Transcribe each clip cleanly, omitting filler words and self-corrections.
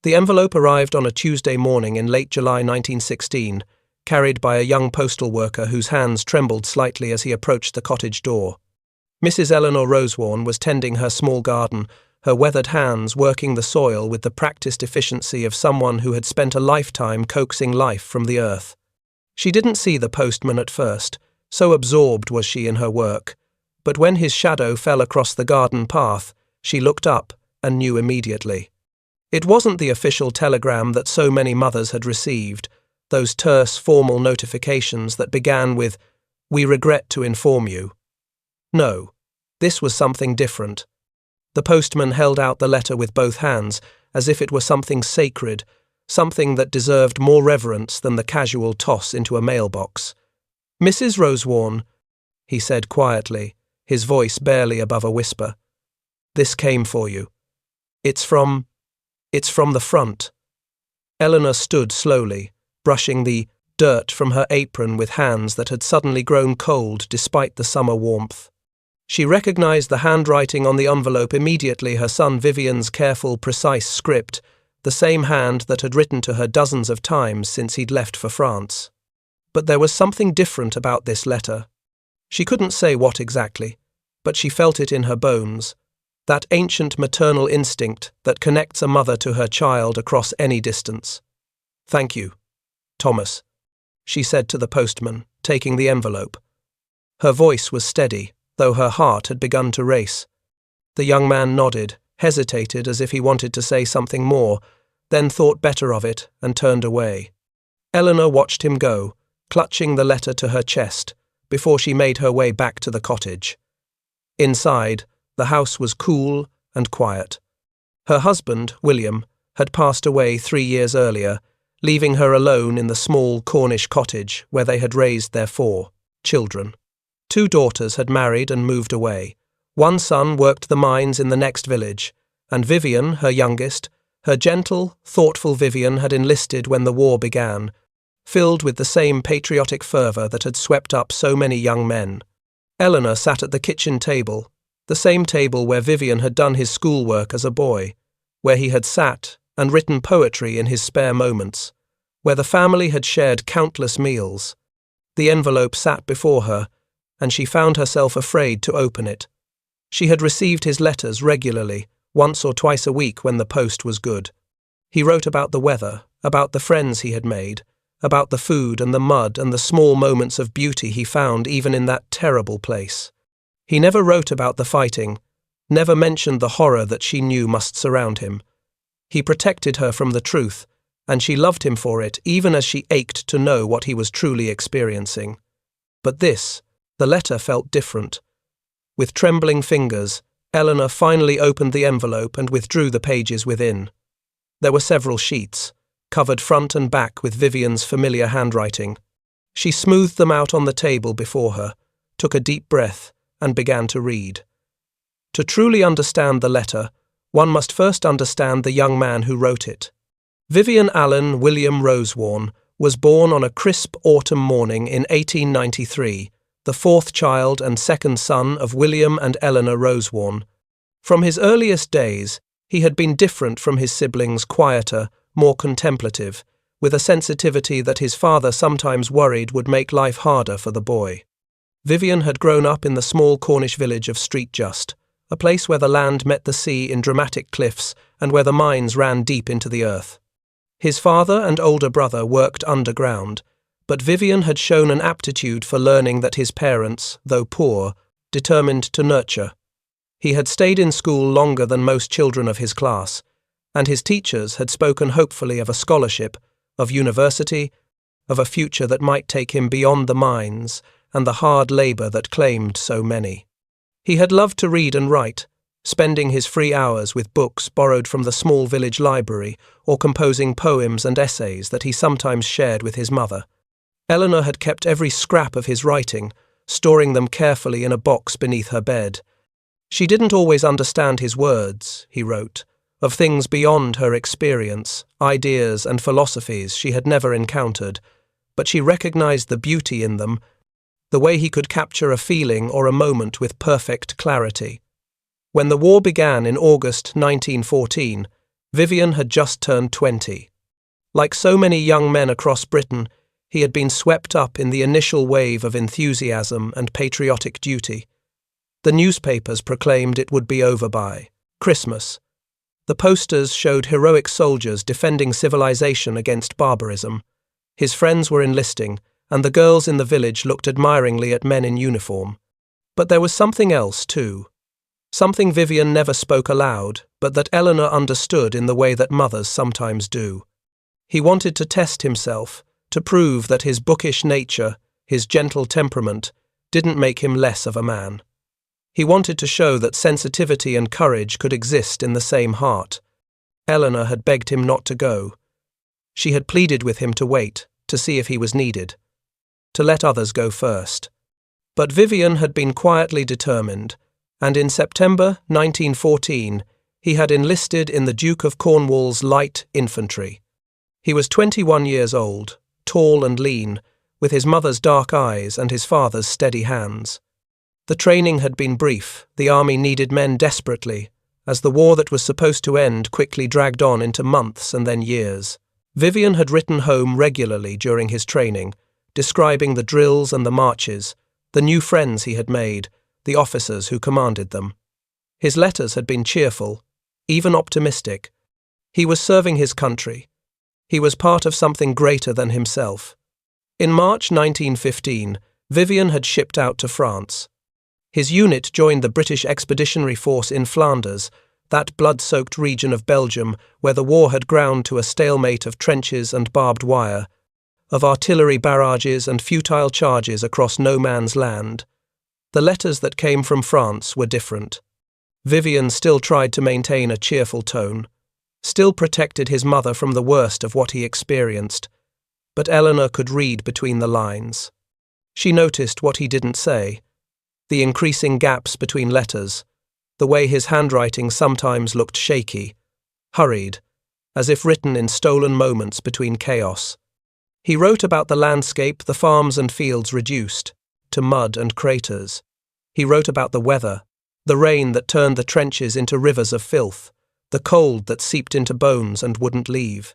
The envelope arrived on a Tuesday morning in late July 1916, carried by a young postal worker whose hands trembled slightly as he approached the cottage door. Mrs. Eleanor Rosewarne was tending her small garden, her weathered hands working the soil with the practiced efficiency of someone who had spent a lifetime coaxing life from the earth. She didn't see the postman at first, so absorbed was she in her work, but when his shadow fell across the garden path, she looked up and knew immediately. It wasn't the official telegram that so many mothers had received, those terse formal notifications that began with, "We regret to inform you." No, this was something different. The postman held out the letter with both hands, as if it were something sacred, something that deserved more reverence than the casual toss into a mailbox. "Mrs. Rosewarne," he said quietly, his voice barely above a whisper. "This came for you. It's from the front." Eleanor stood slowly, brushing the dirt from her apron with hands that had suddenly grown cold despite the summer warmth. She recognized the handwriting on the envelope immediately, her son Vivian's careful, precise script, the same hand that had written to her dozens of times since he'd left for France. But there was something different about this letter. She couldn't say what exactly, but she felt it in her bones, that ancient maternal instinct that connects a mother to her child across any distance. "Thank you, Thomas," she said to the postman, taking the envelope. Her voice was steady, though her heart had begun to race. The young man nodded, hesitated as if he wanted to say something more, then thought better of it and turned away. Eleanor watched him go, clutching the letter to her chest, before she made her way back to the cottage. Inside, the house was cool and quiet. Her husband, William, had passed away 3 years earlier, leaving her alone in the small Cornish cottage where they had raised their 4 children. 2 daughters had married and moved away. 1 son worked the mines in the next village, and Vivian, her youngest, her gentle, thoughtful Vivian, had enlisted when the war began, filled with the same patriotic fervour that had swept up so many young men. Eleanor sat at the kitchen table, the same table where Vivian had done his schoolwork as a boy, where he had sat and written poetry in his spare moments, where the family had shared countless meals. The envelope sat before her, and she found herself afraid to open it. She had received his letters regularly, once or twice a week when the post was good. He wrote about the weather, about the friends he had made, about the food and the mud and the small moments of beauty he found even in that terrible place. He never wrote about the fighting, never mentioned the horror that she knew must surround him. He protected her from the truth, and she loved him for it, even as she ached to know what he was truly experiencing. But the letter felt different. With trembling fingers, Eleanor finally opened the envelope and withdrew the pages within. There were several sheets, covered front and back with Vivian's familiar handwriting. She smoothed them out on the table before her, took a deep breath, and began to read. To truly understand the letter, one must first understand the young man who wrote it. Vivian Allen William Rosewarne was born on a crisp autumn morning in 1893, the 4th child and 2nd son of William and Eleanor Rosewarne. From his earliest days, he had been different from his siblings, quieter, more contemplative, with a sensitivity that his father sometimes worried would make life harder for the boy. Vivian had grown up in the small Cornish village of Streetjust, a place where the land met the sea in dramatic cliffs and where the mines ran deep into the earth. His father and older brother worked underground, but Vivian had shown an aptitude for learning that his parents, though poor, determined to nurture. He had stayed in school longer than most children of his class, and his teachers had spoken hopefully of a scholarship, of university, of a future that might take him beyond the mines and the hard labour that claimed so many. He had loved to read and write, spending his free hours with books borrowed from the small village library or composing poems and essays that he sometimes shared with his mother. Eleanor had kept every scrap of his writing, storing them carefully in a box beneath her bed. She didn't always understand his words, he wrote, of things beyond her experience, ideas and philosophies she had never encountered, but she recognized the beauty in them, the way he could capture a feeling or a moment with perfect clarity. When the war began in August 1914, Vivian had just turned 20. Like so many young men across Britain, he had been swept up in the initial wave of enthusiasm and patriotic duty. The newspapers proclaimed it would be over by Christmas. The posters showed heroic soldiers defending civilization against barbarism. His friends were enlisting, and the girls in the village looked admiringly at men in uniform. But there was something else, too. Something Vivian never spoke aloud, but that Eleanor understood in the way that mothers sometimes do. He wanted to test himself, to prove that his bookish nature, his gentle temperament, didn't make him less of a man. He wanted to show that sensitivity and courage could exist in the same heart. Eleanor had begged him not to go. She had pleaded with him to wait, to see if he was needed, to let others go first. But Vivian had been quietly determined, and in September 1914 he had enlisted in the Duke of Cornwall's Light Infantry. He was 21 years old, tall and lean, with his mother's dark eyes and his father's steady hands. The training had been brief. The army needed men desperately, as the war that was supposed to end quickly dragged on into months and then years. Vivian had written home regularly during his training, describing the drills and the marches, the new friends he had made, the officers who commanded them. His letters had been cheerful, even optimistic. He was serving his country. He was part of something greater than himself. In March 1915, Vivian had shipped out to France. His unit joined the British Expeditionary Force in Flanders, that blood-soaked region of Belgium where the war had ground to a stalemate of trenches and barbed wire, of artillery barrages and futile charges across no man's land. The letters that came from France were different. Vivian still tried to maintain a cheerful tone, still protected his mother from the worst of what he experienced, but Eleanor could read between the lines. She noticed what he didn't say, the increasing gaps between letters, the way his handwriting sometimes looked shaky, hurried, as if written in stolen moments between chaos. He wrote about the landscape, the farms and fields reduced to mud and craters. He wrote about the weather, the rain that turned the trenches into rivers of filth, the cold that seeped into bones and wouldn't leave.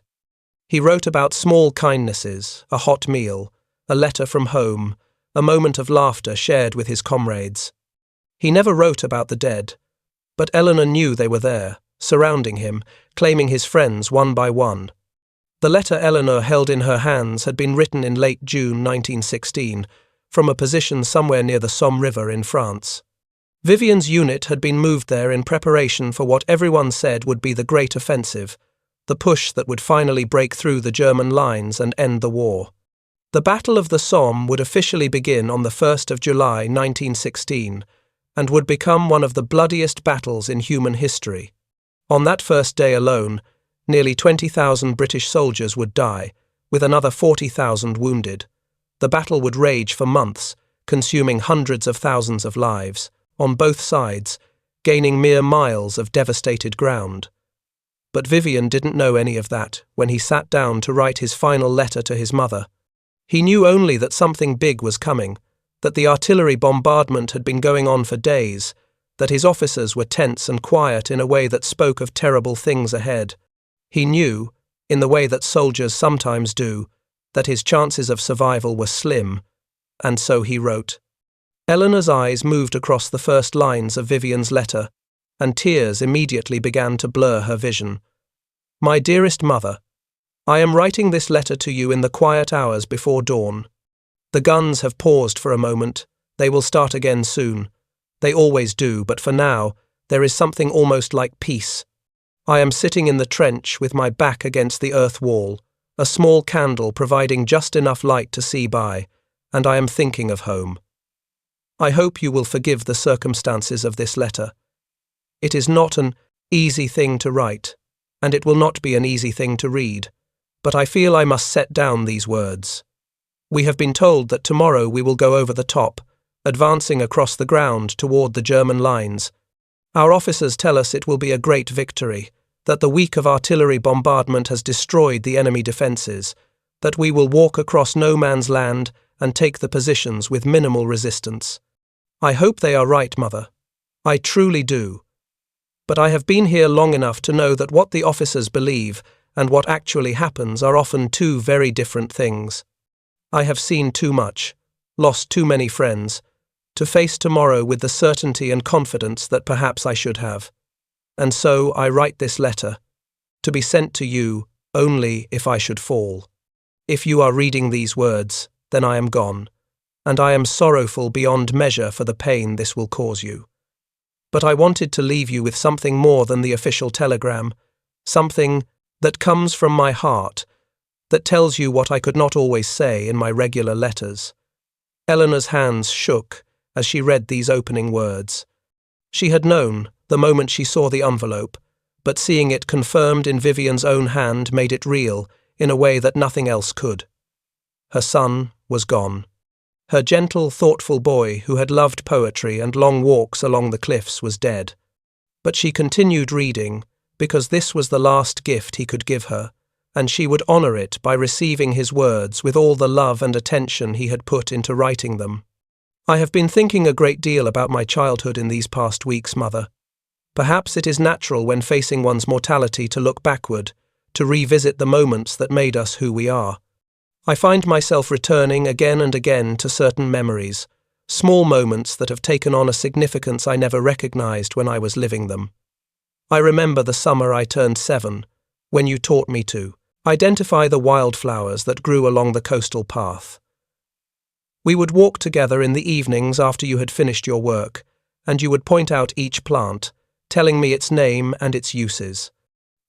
He wrote about small kindnesses, a hot meal, a letter from home, a moment of laughter shared with his comrades. He never wrote about the dead, but Eleanor knew they were there, surrounding him, claiming his friends one by one. The letter Eleanor held in her hands had been written in late June 1916, from a position somewhere near the Somme River in France. Vivian's unit had been moved there in preparation for what everyone said would be the great offensive, the push that would finally break through the German lines and end the war. The Battle of the Somme would officially begin on the 1st of July 1916 and would become one of the bloodiest battles in human history. On that first day alone, nearly 20,000 British soldiers would die, with another 40,000 wounded. The battle would rage for months, consuming hundreds of thousands of lives, on both sides, gaining mere miles of devastated ground. But Vivian didn't know any of that when he sat down to write his final letter to his mother. He knew only that something big was coming, that the artillery bombardment had been going on for days, that his officers were tense and quiet in a way that spoke of terrible things ahead. He knew, in the way that soldiers sometimes do, that his chances of survival were slim, and so he wrote. Eleanor's eyes moved across the first lines of Vivian's letter, and tears immediately began to blur her vision. My dearest mother, I am writing this letter to you in the quiet hours before dawn. The guns have paused for a moment. They will start again soon. They always do, but for now, there is something almost like peace. I am sitting in the trench with my back against the earth wall, a small candle providing just enough light to see by, and I am thinking of home. I hope you will forgive the circumstances of this letter. It is not an easy thing to write, and it will not be an easy thing to read, but I feel I must set down these words. We have been told that tomorrow we will go over the top, advancing across the ground toward the German lines. Our officers tell us it will be a great victory, that the week of artillery bombardment has destroyed the enemy defences, that we will walk across no man's land and take the positions with minimal resistance. I hope they are right, Mother. I truly do. but I have been here long enough to know that what the officers believe and what actually happens are often two very different things. I have seen too much, lost too many friends, to face tomorrow with the certainty and confidence that perhaps I should have. And so I write this letter, to be sent to you only if I should fall. If you are reading these words, then I am gone, and I am sorrowful beyond measure for the pain this will cause you. But I wanted to leave you with something more than the official telegram, something that comes from my heart, that tells you what I could not always say in my regular letters. Eleanor's hands shook as she read these opening words. She had known the moment she saw the envelope, but seeing it confirmed in Vivian's own hand made it real in a way that nothing else could. Her son was gone. Her gentle, thoughtful boy who had loved poetry and long walks along the cliffs was dead. But she continued reading because this was the last gift he could give her, and she would honour it by receiving his words with all the love and attention he had put into writing them. I have been thinking a great deal about my childhood in these past weeks, Mother. Perhaps it is natural when facing one's mortality to look backward, to revisit the moments that made us who we are. I find myself returning again and again to certain memories, small moments that have taken on a significance I never recognized when I was living them. I remember the summer I turned 7, when you taught me to identify the wildflowers that grew along the coastal path. We would walk together in the evenings after you had finished your work, and you would point out each plant, telling me its name and its uses.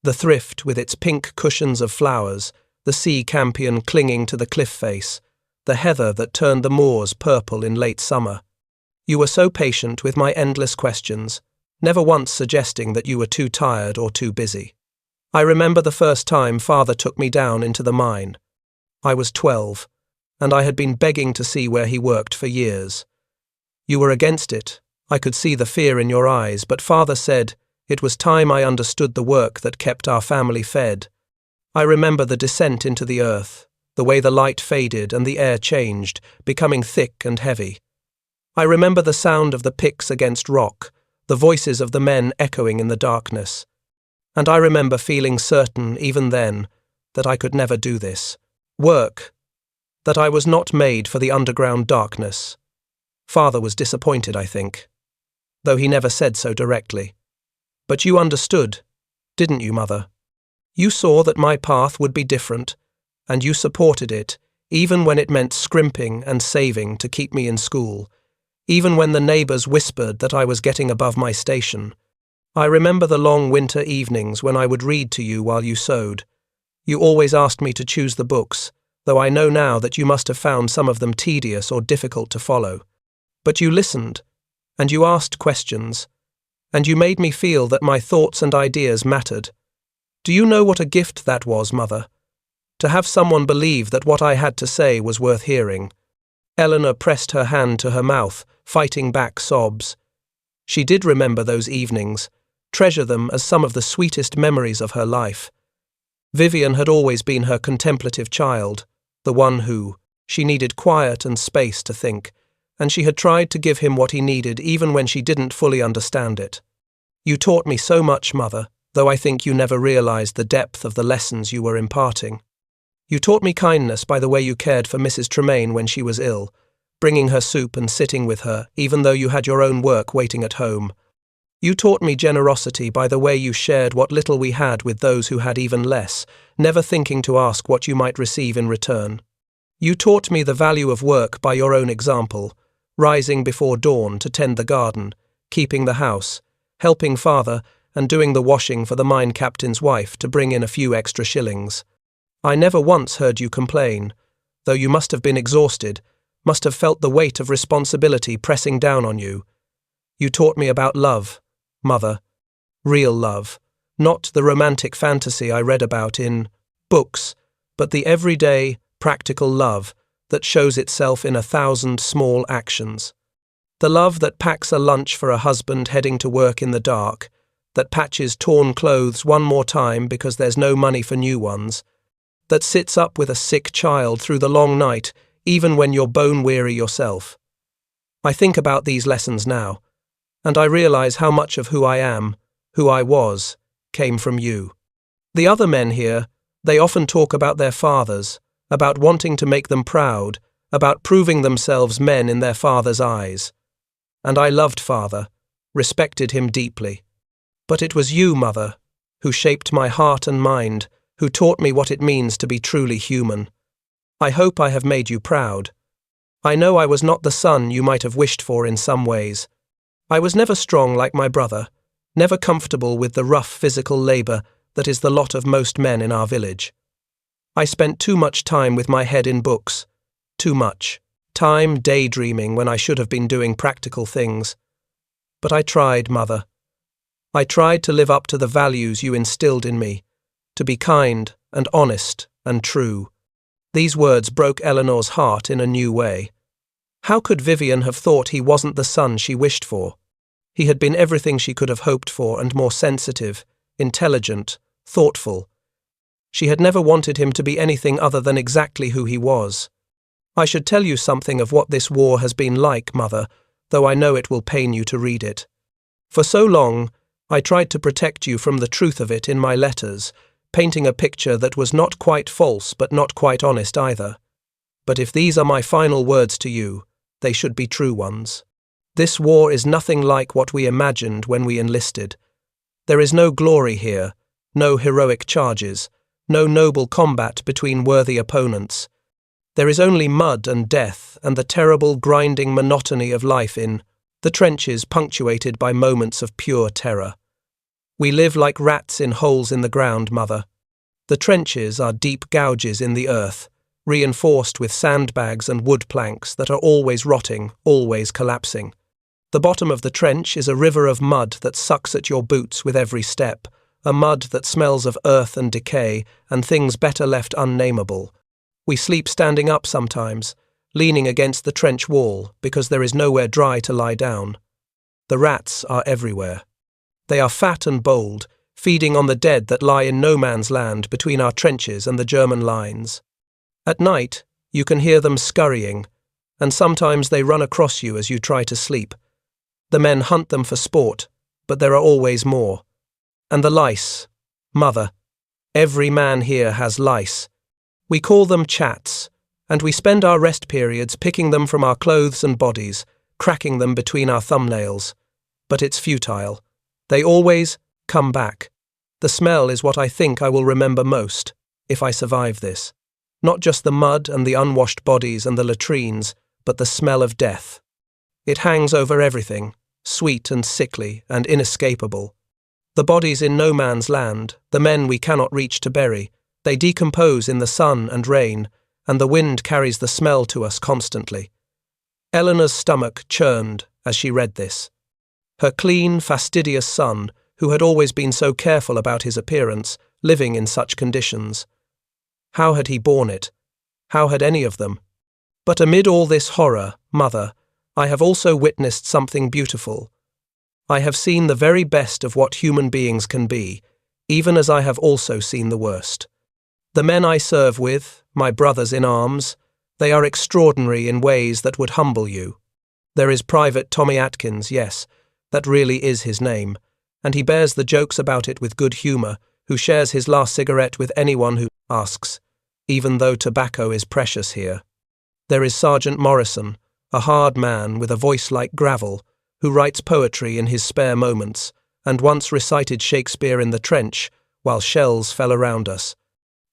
The thrift with its pink cushions of flowers, the sea campion clinging to the cliff face, the heather that turned the moors purple in late summer. You were so patient with my endless questions, never once suggesting that you were too tired or too busy. I remember the first time Father took me down into the mine. I was 12, and I had been begging to see where he worked for years. You were against it. I could see the fear in your eyes, but Father said it was time I understood the work that kept our family fed. I remember the descent into the earth, the way the light faded and the air changed, becoming thick and heavy. I remember the sound of the picks against rock, the voices of the men echoing in the darkness. And I remember feeling certain, even then, that I could never do this work, that I was not made for the underground darkness. Father was disappointed, I think, though he never said so directly. But you understood, didn't you, Mother? You saw that my path would be different, and you supported it, even when it meant scrimping and saving to keep me in school, even when the neighbours whispered that I was getting above my station. I remember the long winter evenings when I would read to you while you sewed. You always asked me to choose the books, though I know now that you must have found some of them tedious or difficult to follow. But you listened, and you asked questions, and you made me feel that my thoughts and ideas mattered. Do you know what a gift that was, Mother? To have someone believe that what I had to say was worth hearing. Eleanor pressed her hand to her mouth, fighting back sobs. She did remember those evenings, treasure them as some of the sweetest memories of her life. Vivian had always been her contemplative child, the one who, she needed quiet and space to think, and she had tried to give him what he needed even when she didn't fully understand it. You taught me so much, Mother, though I think you never realized the depth of the lessons you were imparting. You taught me kindness by the way you cared for Mrs. Tremaine when she was ill, bringing her soup and sitting with her, even though you had your own work waiting at home. You taught me generosity by the way you shared what little we had with those who had even less, never thinking to ask what you might receive in return. You taught me the value of work by your own example, rising before dawn to tend the garden, keeping the house, helping Father, and doing the washing for the mine captain's wife to bring in a few extra shillings. I never once heard you complain, though you must have been exhausted, must have felt the weight of responsibility pressing down on you. You taught me about love, Mother, real love, not the romantic fantasy I read about in books, but the everyday, practical love that shows itself in 1,000 small actions. The love that packs a lunch for a husband heading to work in the dark, that patches torn clothes one more time because there's no money for new ones, that sits up with a sick child through the long night, even when you're bone-weary yourself. I think about these lessons now, and I realize how much of who I am, who I was, came from you. The other men here, they often talk about their fathers, about wanting to make them proud, about proving themselves men in their father's eyes. And I loved father, respected him deeply. But it was you, mother, who shaped my heart and mind, who taught me what it means to be truly human. I hope I have made you proud. I know I was not the son you might have wished for in some ways. I was never strong like my brother, never comfortable with the rough physical labour that is the lot of most men in our village. I spent too much time with my head in books, too much time daydreaming when I should have been doing practical things. But I tried, mother. I tried to live up to the values you instilled in me, to be kind and honest and true. These words broke Eleanor's heart in a new way. How could Vivian have thought he wasn't the son she wished for? He had been everything she could have hoped for and more sensitive, intelligent, thoughtful. She had never wanted him to be anything other than exactly who he was. I should tell you something of what this war has been like, mother, though I know it will pain you to read it. For so long, I tried to protect you from the truth of it in my letters, painting a picture that was not quite false but not quite honest either. But if these are my final words to you, they should be true ones. This war is nothing like what we imagined when we enlisted. There is no glory here, no heroic charges, no noble combat between worthy opponents. There is only mud and death and the terrible grinding monotony of life in the trenches punctuated by moments of pure terror. We live like rats in holes in the ground, mother. The trenches are deep gouges in the earth, reinforced with sandbags and wood planks that are always rotting, always collapsing. The bottom of the trench is a river of mud that sucks at your boots with every step, a mud that smells of earth and decay and things better left unnameable. We sleep standing up sometimes, leaning against the trench wall because there is nowhere dry to lie down. The rats are everywhere. They are fat and bold, feeding on the dead that lie in no man's land between our trenches and the German lines. At night, you can hear them scurrying, and sometimes they run across you as you try to sleep. The men hunt them for sport, but there are always more. And the lice. Mother, every man here has lice. We call them chats, and we spend our rest periods picking them from our clothes and bodies, cracking them between our thumbnails. But it's futile. They always come back. The smell is what I think I will remember most, if I survive this. Not just the mud and the unwashed bodies and the latrines, but the smell of death. It hangs over everything, sweet and sickly and inescapable. The bodies in no man's land, the men we cannot reach to bury, they decompose in the sun and rain, and the wind carries the smell to us constantly. Eleanor's stomach churned as she read this. Her clean, fastidious son, who had always been so careful about his appearance, living in such conditions. How had he borne it? How had any of them? But amid all this horror, mother, I have also witnessed something beautiful. I have seen the very best of what human beings can be, even as I have also seen the worst. The men I serve with, my brothers in arms, they are extraordinary in ways that would humble you. There is Private Tommy Atkins, yes, that really is his name, and he bears the jokes about it with good humour, who shares his last cigarette with anyone who asks, even though tobacco is precious here. There is Sergeant Morrison, a hard man with a voice like gravel, who writes poetry in his spare moments, and once recited Shakespeare in the trench while shells fell around us.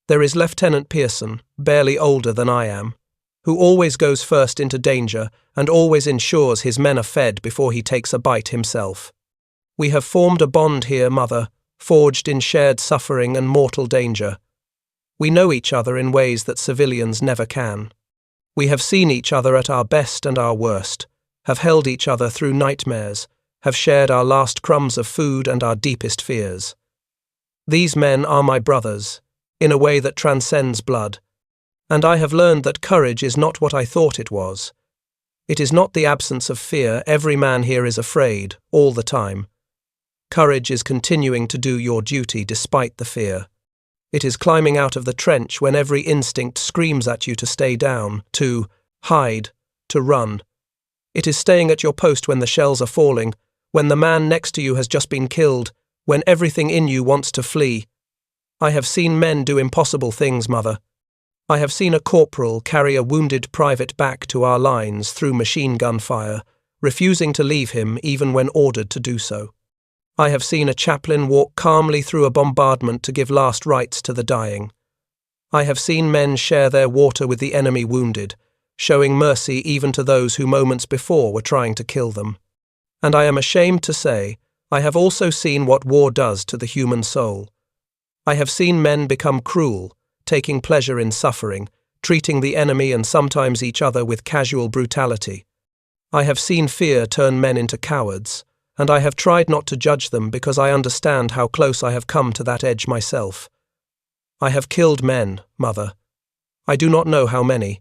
There is Lieutenant Pearson, barely older than I am, who always goes first into danger and always ensures his men are fed before he takes a bite himself. We have formed a bond here, mother, forged in shared suffering and mortal danger. We know each other in ways that civilians never can. We have seen each other at our best and our worst, have held each other through nightmares, have shared our last crumbs of food and our deepest fears. These men are my brothers, in a way that transcends blood, and I have learned that courage is not what I thought it was. It is not the absence of fear. Every man here is afraid, all the time. Courage is continuing to do your duty despite the fear. It is climbing out of the trench when every instinct screams at you to stay down, to hide, to run. It is staying at your post when the shells are falling, when the man next to you has just been killed, when everything in you wants to flee. I have seen men do impossible things, Mother. I have seen a corporal carry a wounded private back to our lines through machine gun fire, refusing to leave him even when ordered to do so. I have seen a chaplain walk calmly through a bombardment to give last rites to the dying. I have seen men share their water with the enemy wounded, showing mercy even to those who moments before were trying to kill them. And I am ashamed to say, I have also seen what war does to the human soul. I have seen men become cruel, taking pleasure in suffering, treating the enemy and sometimes each other with casual brutality. I have seen fear turn men into cowards, and I have tried not to judge them because I understand how close I have come to that edge myself. I have killed men, Mother. I do not know how many.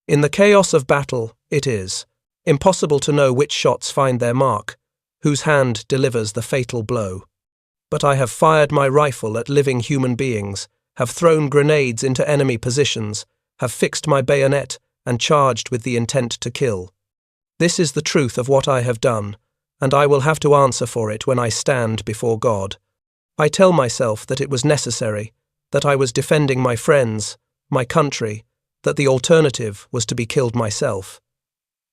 In the chaos of battle, it is impossible to know which shots find their mark, whose hand delivers the fatal blow. But I have fired my rifle at living human beings, have thrown grenades into enemy positions, have fixed my bayonet and charged with the intent to kill. This is the truth of what I have done, and I will have to answer for it when I stand before God. I tell myself that it was necessary, that I was defending my friends, my country, that the alternative was to be killed myself.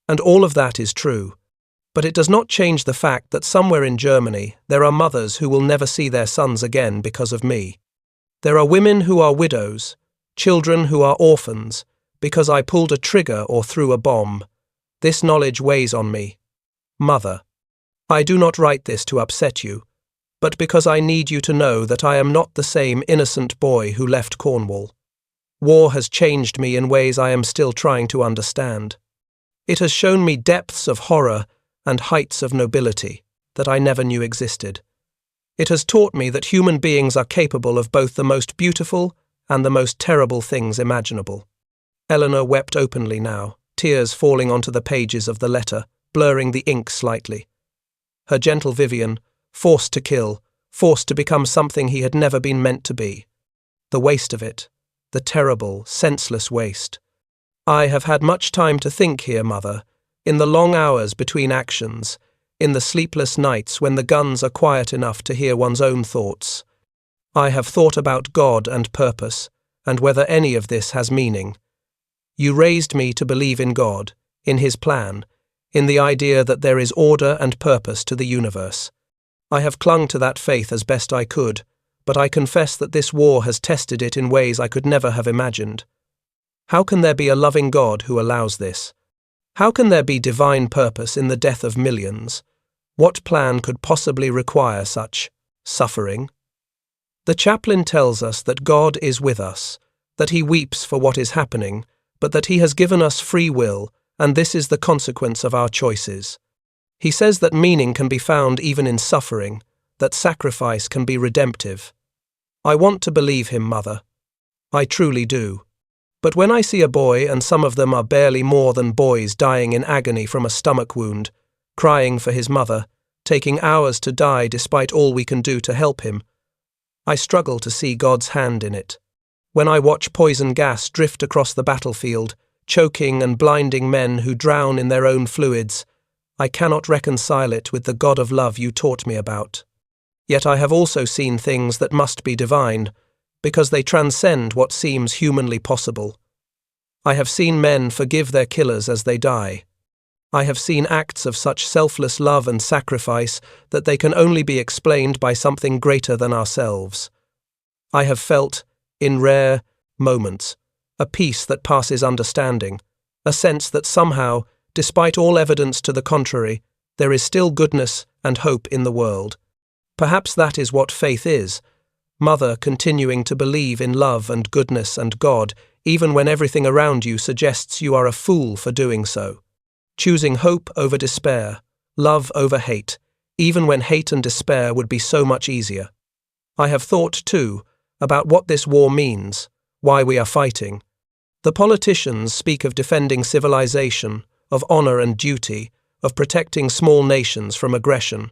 And all of that is true, but it does not change the fact that somewhere in Germany there are mothers who will never see their sons again because of me. There are women who are widows, children who are orphans, because I pulled a trigger or threw a bomb. This knowledge weighs on me. Mother, I do not write this to upset you, but because I need you to know that I am not the same innocent boy who left Cornwall. War has changed me in ways I am still trying to understand. It has shown me depths of horror and heights of nobility that I never knew existed. It has taught me that human beings are capable of both the most beautiful and the most terrible things imaginable. Eleanor wept openly now, tears falling onto the pages of the letter, blurring the ink slightly. Her gentle Vivian, forced to kill, forced to become something he had never been meant to be. The waste of it, the terrible, senseless waste. I have had much time to think here, Mother, in the long hours between actions, in the sleepless nights when the guns are quiet enough to hear one's own thoughts. I have thought about God and purpose, and whether any of this has meaning. You raised me to believe in God, in His plan, in the idea that there is order and purpose to the universe. I have clung to that faith as best I could, but I confess that this war has tested it in ways I could never have imagined. How can there be a loving God who allows this? How can there be divine purpose in the death of millions? What plan could possibly require such suffering? The chaplain tells us that God is with us, that He weeps for what is happening, but that He has given us free will, and this is the consequence of our choices. He says that meaning can be found even in suffering, that sacrifice can be redemptive. I want to believe him, Mother. I truly do. But when I see a boy, and some of them are barely more than boys, dying in agony from a stomach wound, crying for his mother, taking hours to die despite all we can do to help him, I struggle to see God's hand in it. When I watch poison gas drift across the battlefield, choking and blinding men who drown in their own fluids, I cannot reconcile it with the God of love you taught me about. Yet I have also seen things that must be divine, because they transcend what seems humanly possible. I have seen men forgive their killers as they die. I have seen acts of such selfless love and sacrifice that they can only be explained by something greater than ourselves. I have felt, in rare moments, a peace that passes understanding, a sense that somehow, despite all evidence to the contrary, there is still goodness and hope in the world. Perhaps that is what faith is, Mother continuing to believe in love and goodness and God, even when everything around you suggests you are a fool for doing so. Choosing hope over despair, love over hate, even when hate and despair would be so much easier. I have thought, too, about what this war means, why we are fighting. The politicians speak of defending civilization, of honor and duty, of protecting small nations from aggression.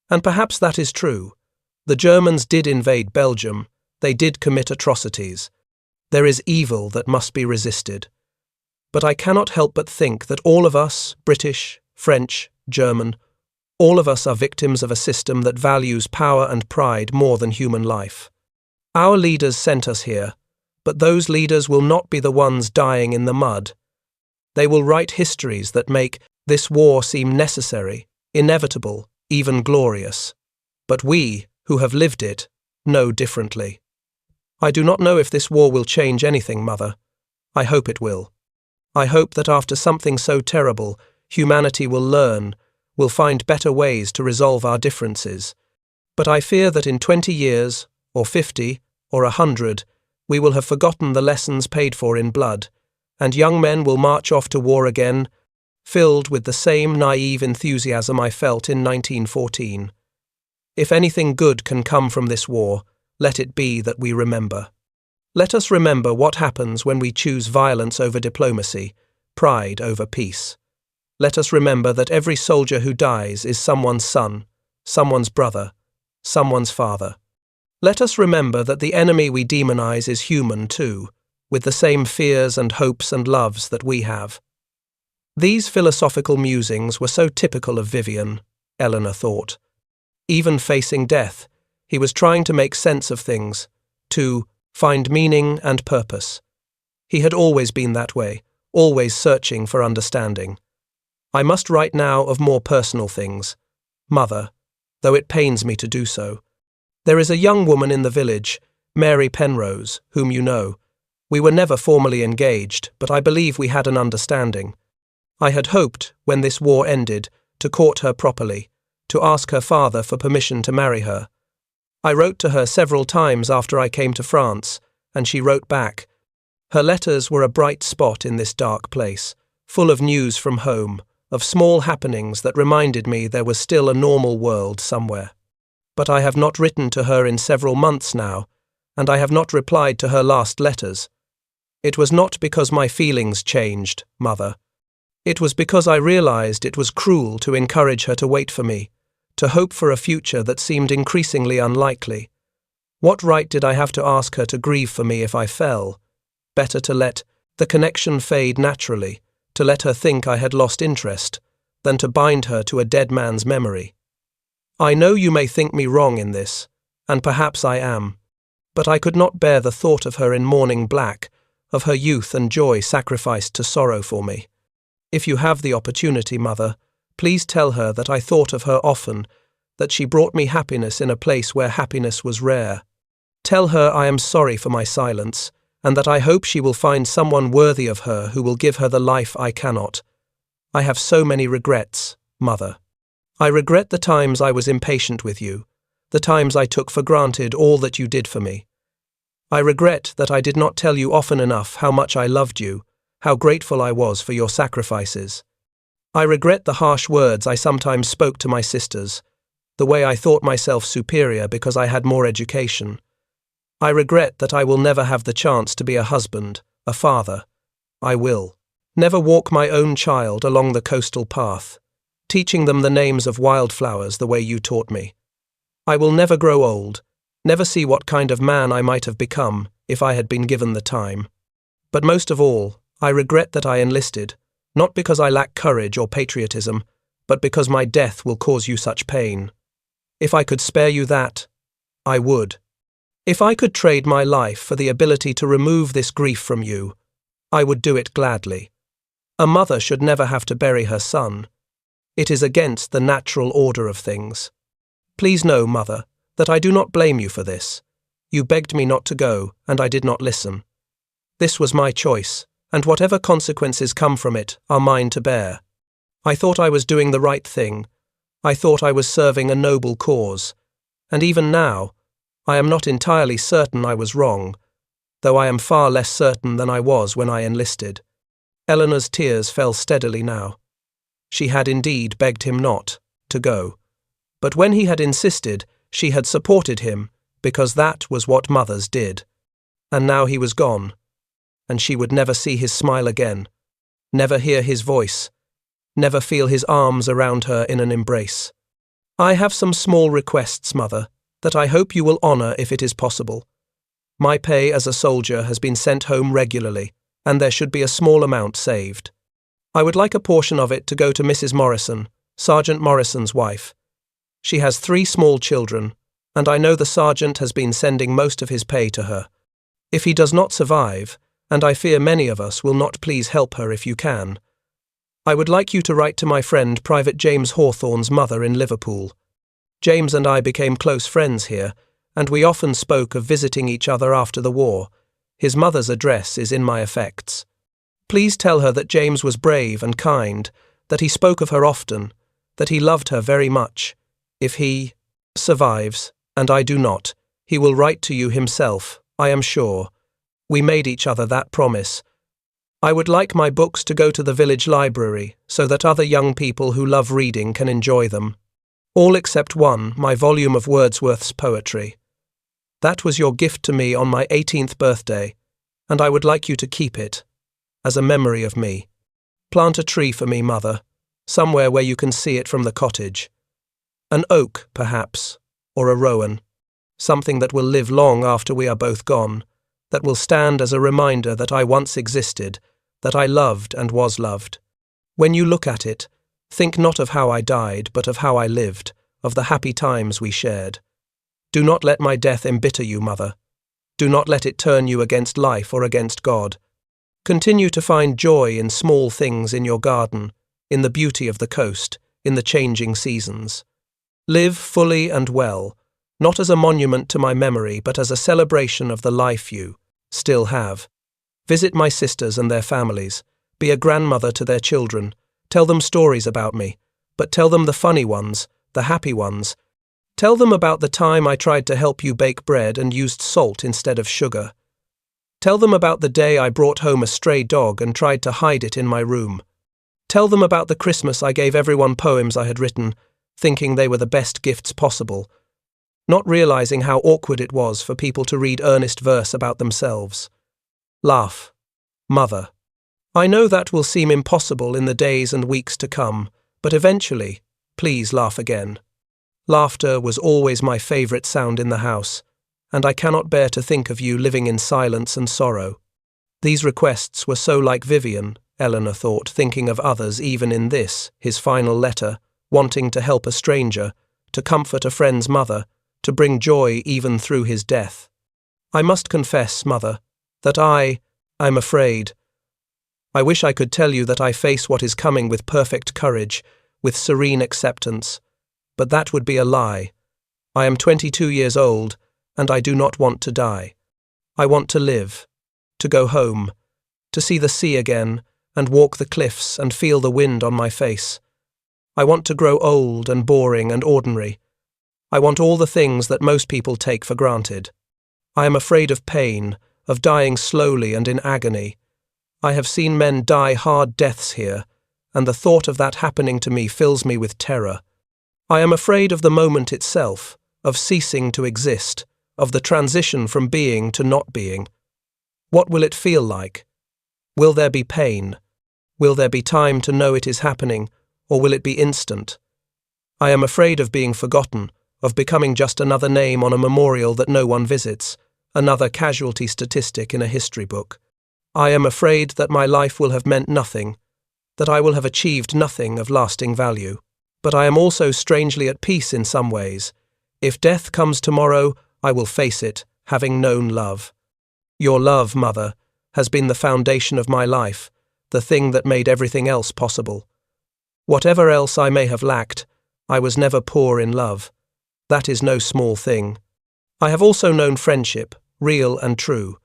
And perhaps that is true. The Germans did invade Belgium. They did commit atrocities. There is evil that must be resisted. But I cannot help but think that all of us, British, French, German, All of us are victims of a system that values power and pride more than human life. Our leaders sent us here, but those leaders will not be the ones dying in the mud. They will write histories that make this war seem necessary, inevitable, even glorious. But we, who have lived it, know differently. I do not know if this war will change anything, Mother. I hope it will. I hope that after something so terrible, humanity will learn, will find better ways to resolve our differences. But I fear that in 20 years, or 50, or 100, we will have forgotten the lessons paid for in blood, and young men will march off to war again, filled with the same naive enthusiasm I felt in 1914. If anything good can come from this war, let it be that we remember. Let us remember what happens when we choose violence over diplomacy, pride over peace. Let us remember that every soldier who dies is someone's son, someone's brother, someone's father. Let us remember that the enemy we demonize is human too, with the same fears and hopes and loves that we have. These philosophical musings were so typical of Vivian, Eleanor thought. Even facing death, he was trying to make sense of things, to find meaning and purpose. He had always been that way, always searching for understanding. I must write now of more personal things. Mother, though it pains me to do so. There is a young woman in the village, Mary Penrose, whom you know. We were never formally engaged, but I believe we had an understanding. I had hoped, when this war ended, to court her properly, to ask her father for permission to marry her. I wrote to her several times after I came to France, and she wrote back. Her letters were a bright spot in this dark place, full of news from home, of small happenings that reminded me there was still a normal world somewhere. But I have not written to her in several months now, and I have not replied to her last letters. It was not because my feelings changed, Mother. It was because I realized it was cruel to encourage her to wait for me, to hope for a future that seemed increasingly unlikely. What right did I have to ask her to grieve for me if I fell? Better to let the connection fade naturally, to let her think I had lost interest, than to bind her to a dead man's memory. I know you may think me wrong in this, and perhaps I am, but I could not bear the thought of her in mourning black, of her youth and joy sacrificed to sorrow for me. If you have the opportunity, Mother, please tell her that I thought of her often, that she brought me happiness in a place where happiness was rare. Tell her I am sorry for my silence, and that I hope she will find someone worthy of her who will give her the life I cannot. I have so many regrets, Mother. I regret the times I was impatient with you, the times I took for granted all that you did for me. I regret that I did not tell you often enough how much I loved you, how grateful I was for your sacrifices. I regret the harsh words I sometimes spoke to my sisters, the way I thought myself superior because I had more education. I regret that I will never have the chance to be a husband, a father. I will never walk my own child along the coastal path, teaching them the names of wildflowers the way you taught me. I will never grow old, never see what kind of man I might have become if I had been given the time. But most of all, I regret that I enlisted, not because I lack courage or patriotism, but because my death will cause you such pain. If I could spare you that, I would. If I could trade my life for the ability to remove this grief from you, I would do it gladly. A mother should never have to bury her son. It is against the natural order of things. Please know, Mother, that I do not blame you for this. You begged me not to go, and I did not listen. This was my choice, and whatever consequences come from it are mine to bear. I thought I was doing the right thing. I thought I was serving a noble cause. And even now, I am not entirely certain I was wrong, though I am far less certain than I was when I enlisted. Eleanor's tears fell steadily now. She had indeed begged him not to go. But when he had insisted, she had supported him, because that was what mothers did. And now he was gone, and she would never see his smile again, never hear his voice, never feel his arms around her in an embrace. I have some small requests, Mother, that I hope you will honour if it is possible. My pay as a soldier has been sent home regularly, and there should be a small amount saved. I would like a portion of it to go to Mrs. Morrison, Sergeant Morrison's wife. She has 3 small children, and I know the sergeant has been sending most of his pay to her. If he does not survive, and I fear many of us will not, please help her if you can. I would like you to write to my friend Private James Hawthorne's mother in Liverpool. James and I became close friends here, and we often spoke of visiting each other after the war. His mother's address is in my effects. Please tell her that James was brave and kind, that he spoke of her often, that he loved her very much. If he survives, and I do not, he will write to you himself, I am sure. We made each other that promise. I would like my books to go to the village library so that other young people who love reading can enjoy them. All except one, my volume of Wordsworth's poetry. That was your gift to me on my 18th birthday, and I would like you to keep it, as a memory of me. Plant a tree for me, Mother, somewhere where you can see it from the cottage. An oak, perhaps, or a rowan. Something that will live long after we are both gone, that will stand as a reminder that I once existed, that I loved and was loved. When you look at it, think not of how I died, but of how I lived, of the happy times we shared. Do not let my death embitter you, Mother. Do not let it turn you against life or against God. Continue to find joy in small things in your garden, in the beauty of the coast, in the changing seasons. Live fully and well, not as a monument to my memory, but as a celebration of the life you still have. Visit my sisters and their families. Be a grandmother to their children. Tell them stories about me, but tell them the funny ones, the happy ones. Tell them about the time I tried to help you bake bread and used salt instead of sugar. Tell them about the day I brought home a stray dog and tried to hide it in my room. Tell them about the Christmas I gave everyone poems I had written, thinking they were the best gifts possible, not realizing how awkward it was for people to read earnest verse about themselves. Laugh. Mother. I know that will seem impossible in the days and weeks to come, but eventually, please laugh again. Laughter was always my favorite sound in the house, and I cannot bear to think of you living in silence and sorrow. These requests were so like Vivian, Eleanor thought, thinking of others even in this, his final letter, wanting to help a stranger, to comfort a friend's mother, to bring joy even through his death. I must confess, Mother, that I'm afraid. I wish I could tell you that I face what is coming with perfect courage, with serene acceptance, but that would be a lie. I am 22 years old, and I do not want to die. I want to live, to go home, to see the sea again, and walk the cliffs and feel the wind on my face. I want to grow old and boring and ordinary. I want all the things that most people take for granted. I am afraid of pain, of dying slowly and in agony. I have seen men die hard deaths here, and the thought of that happening to me fills me with terror. I am afraid of the moment itself, of ceasing to exist, of the transition from being to not being. What will it feel like? Will there be pain? Will there be time to know it is happening, or will it be instant? I am afraid of being forgotten, of becoming just another name on a memorial that no one visits, another casualty statistic in a history book. I am afraid that my life will have meant nothing, that I will have achieved nothing of lasting value. But I am also strangely at peace in some ways. If death comes tomorrow, I will face it, having known love. Your love, Mother, has been the foundation of my life, the thing that made everything else possible. Whatever else I may have lacked, I was never poor in love. That is no small thing. I have also known friendship, real and true.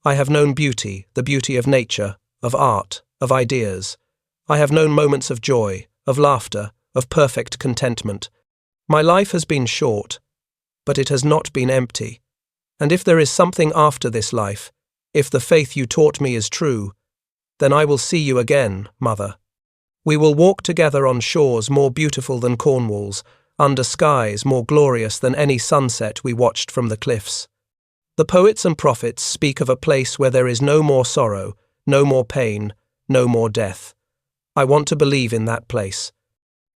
I have known beauty, the beauty of nature, of art, of ideas. I have known moments of joy, of laughter, of perfect contentment. My life has been short, but it has not been empty. And if there is something after this life, if the faith you taught me is true, then I will see you again, Mother. We will walk together on shores more beautiful than Cornwall's, under skies more glorious than any sunset we watched from the cliffs. The poets and prophets speak of a place where there is no more sorrow, no more pain, no more death. I want to believe in that place.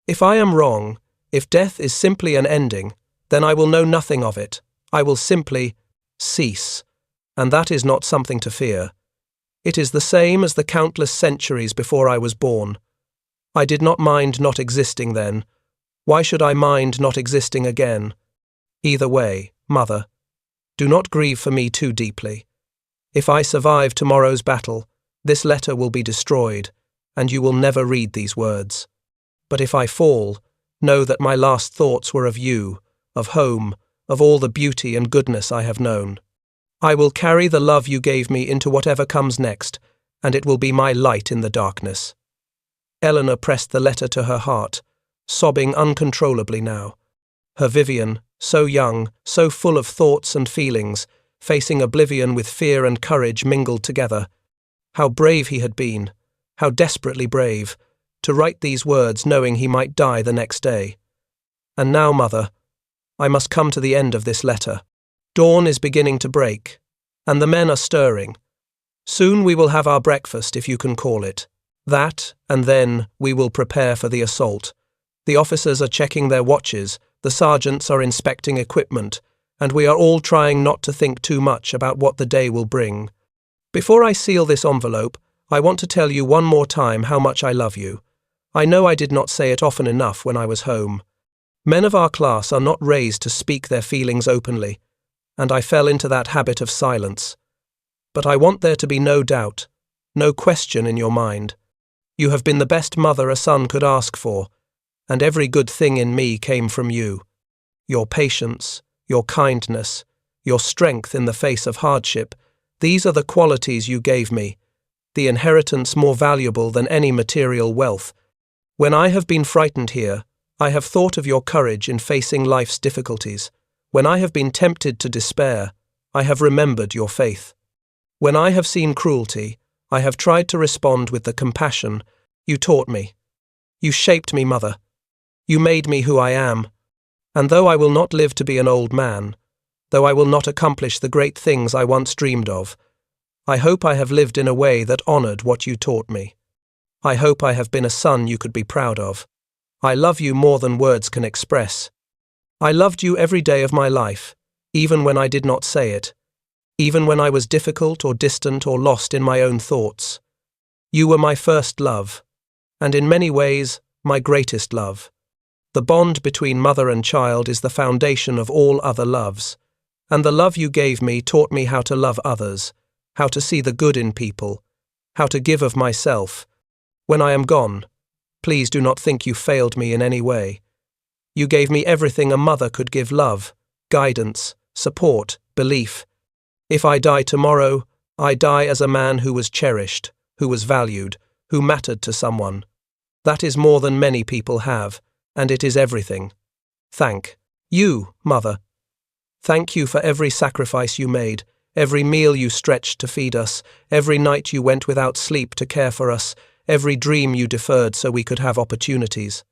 If I am wrong, if death is simply an ending, then I will know nothing of it. I will simply cease, and that is not something to fear. It is the same as the countless centuries before I was born. I did not mind not existing then. Why should I mind not existing again? Either way, Mother, do not grieve for me too deeply. If I survive tomorrow's battle, this letter will be destroyed, and you will never read these words. But if I fall, know that my last thoughts were of you, of home, of all the beauty and goodness I have known. I will carry the love you gave me into whatever comes next, and it will be my light in the darkness. Eleanor pressed the letter to her heart, sobbing uncontrollably now. Her Vivian, so young, so full of thoughts and feelings, facing oblivion with fear and courage mingled together. How brave he had been, how desperately brave, to write these words knowing he might die the next day. And now, Mother, I must come to the end of this letter. Dawn is beginning to break, and the men are stirring. Soon we will have our breakfast, if you can call it. That, and then we will prepare for the assault. The officers are checking their watches, the sergeants are inspecting equipment, and we are all trying not to think too much about what the day will bring. Before I seal this envelope, I want to tell you one more time how much I love you. I know I did not say it often enough when I was home. Men of our class are not raised to speak their feelings openly, and I fell into that habit of silence. But I want there to be no doubt, no question in your mind. You have been the best mother a son could ask for, and every good thing in me came from you. Your patience, your kindness, your strength in the face of hardship, these are the qualities you gave me, the inheritance more valuable than any material wealth. When I have been frightened here, I have thought of your courage in facing life's difficulties. When I have been tempted to despair, I have remembered your faith. When I have seen cruelty, I have tried to respond with the compassion you taught me. You shaped me, Mother. You made me who I am. And though I will not live to be an old man, though I will not accomplish the great things I once dreamed of, I hope I have lived in a way that honored what you taught me. I hope I have been a son you could be proud of. I love you more than words can express. I loved you every day of my life, even when I did not say it, even when I was difficult or distant or lost in my own thoughts. You were my first love, and in many ways, my greatest love. The bond between mother and child is the foundation of all other loves, and the love you gave me taught me how to love others, how to see the good in people, how to give of myself. When I am gone, please do not think you failed me in any way. You gave me everything a mother could give: love, guidance, support, belief. If I die tomorrow, I die as a man who was cherished, who was valued, who mattered to someone. That is more than many people have, and it is everything. Thank you, Mother. Thank you for every sacrifice you made, every meal you stretched to feed us, every night you went without sleep to care for us, every dream you deferred so we could have opportunities.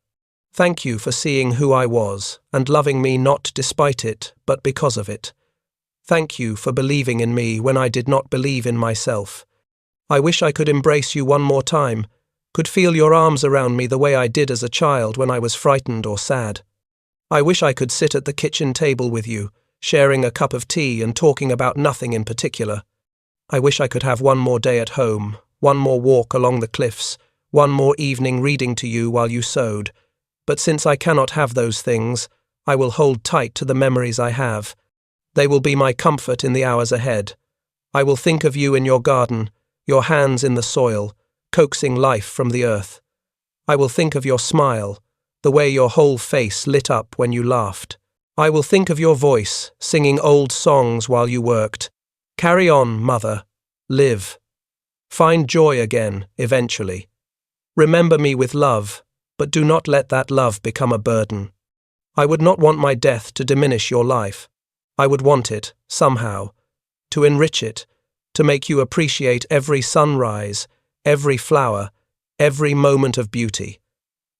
Thank you for seeing who I was and loving me not despite it, but because of it. Thank you for believing in me when I did not believe in myself. I wish I could embrace you one more time, could feel your arms around me the way I did as a child when I was frightened or sad. I wish I could sit at the kitchen table with you, sharing a cup of tea and talking about nothing in particular. I wish I could have one more day at home, one more walk along the cliffs, one more evening reading to you while you sewed. But since I cannot have those things, I will hold tight to the memories I have. They will be my comfort in the hours ahead. I will think of you in your garden, your hands in the soil, coaxing life from the earth. I will think of your smile, the way your whole face lit up when you laughed. I will think of your voice, singing old songs while you worked. Carry on, Mother. Live. Find joy again, eventually. Remember me with love, but do not let that love become a burden. I would not want my death to diminish your life. I would want it, somehow, to enrich it, to make you appreciate every sunrise, every flower, every moment of beauty.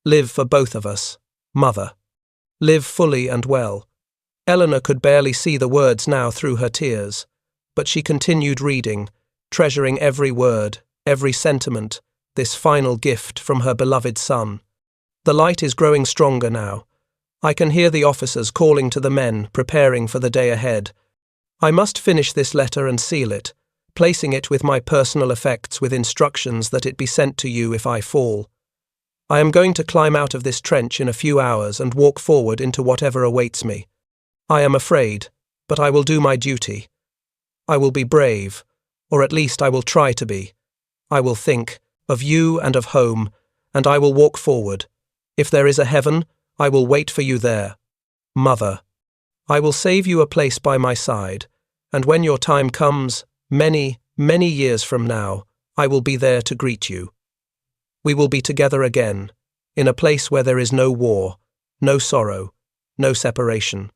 Live for both of us, Mother. Live fully and well. Eleanor could barely see the words now through her tears, but she continued reading, treasuring every word, every sentiment, this final gift from her beloved son. The light is growing stronger now. I can hear the officers calling to the men, preparing for the day ahead. I must finish this letter and seal it, placing it with my personal effects with instructions that it be sent to you if I fall. I am going to climb out of this trench in a few hours and walk forward into whatever awaits me. I am afraid, but I will do my duty. I will be brave, or at least I will try to be. I will think of you and of home, and I will walk forward. If there is a heaven, I will wait for you there. Mother, I will save you a place by my side, and when your time comes, many, many years from now, I will be there to greet you. We will be together again, in a place where there is no war, no sorrow, no separation.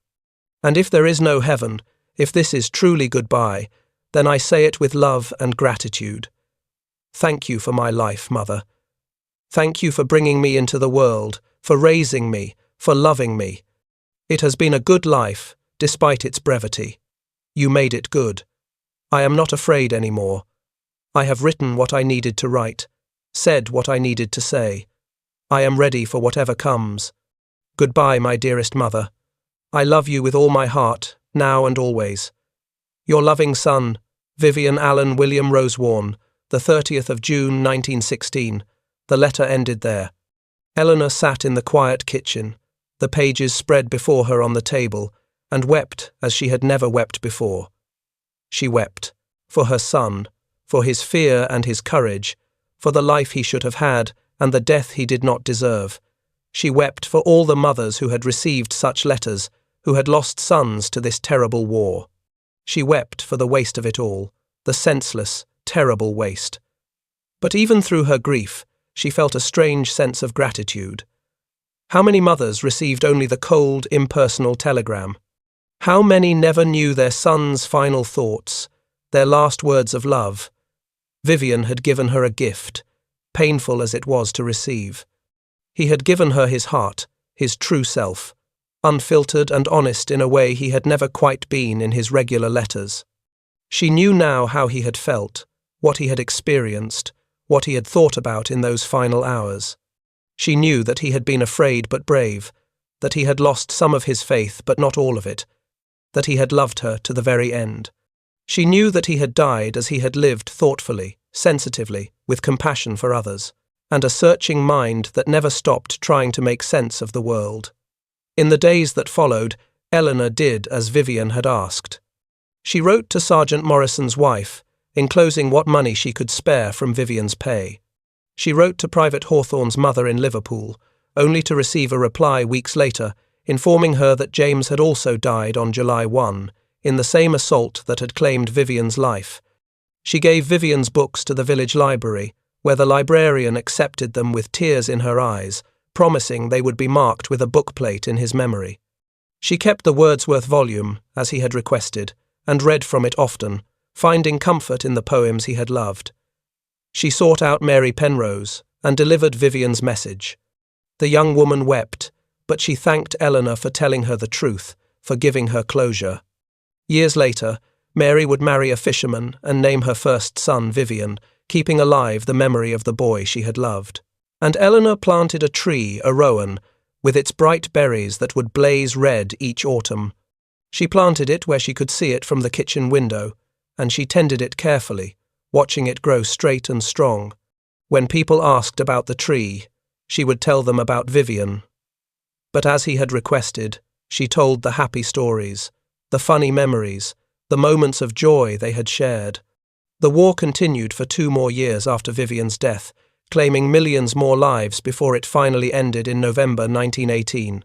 And if there is no heaven, if this is truly goodbye, then I say it with love and gratitude. Thank you for my life, Mother. Thank you for bringing me into the world, for raising me, for loving me. It has been a good life, despite its brevity. You made it good. I am not afraid anymore. I have written what I needed to write, said what I needed to say. I am ready for whatever comes. Goodbye, my dearest Mother. I love you with all my heart, now and always. Your loving son, Vivian Allen William Rosewarne, the 30th of June 1916. The letter ended there. Eleanor sat in the quiet kitchen, the pages spread before her on the table, and wept as she had never wept before. She wept for her son, for his fear and his courage, for the life he should have had and the death he did not deserve. She wept for all the mothers who had received such letters, who had lost sons to this terrible war. She wept for the waste of it all, the senseless, terrible waste. But even through her grief, she felt a strange sense of gratitude. How many mothers received only the cold, impersonal telegram? How many never knew their son's final thoughts, their last words of love? Vivian had given her a gift, painful as it was to receive. He had given her his heart, his true self, unfiltered and honest in a way he had never quite been in his regular letters. She knew now how he had felt, what he had experienced, what he had thought about in those final hours. She knew that he had been afraid but brave, that he had lost some of his faith but not all of it, that he had loved her to the very end. She knew that he had died as he had lived thoughtfully, sensitively, with compassion for others, and a searching mind that never stopped trying to make sense of the world. In the days that followed, Eleanor did as Vivian had asked. She wrote to Sergeant Morrison's wife, enclosing what money she could spare from Vivian's pay. She wrote to Private Hawthorne's mother in Liverpool, only to receive a reply weeks later, informing her that James had also died on July 1, in the same assault that had claimed Vivian's life. She gave Vivian's books to the village library, where the librarian accepted them with tears in her eyes, promising they would be marked with a bookplate in his memory. She kept the Wordsworth volume, as he had requested, and read from it often, finding comfort in the poems he had loved. She sought out Mary Penrose and delivered Vivian's message. The young woman wept, but she thanked Eleanor for telling her the truth, for giving her closure. Years later, Mary would marry a fisherman and name her first son Vivian, keeping alive the memory of the boy she had loved. And Eleanor planted a tree, a rowan, with its bright berries that would blaze red each autumn. She planted it where she could see it from the kitchen window, and she tended it carefully, watching it grow straight and strong. When people asked about the tree, she would tell them about Vivian. But as he had requested, she told the happy stories, the funny memories, the moments of joy they had shared. The war continued for 2 more years after Vivian's death, claiming millions more lives before it finally ended in November 1918.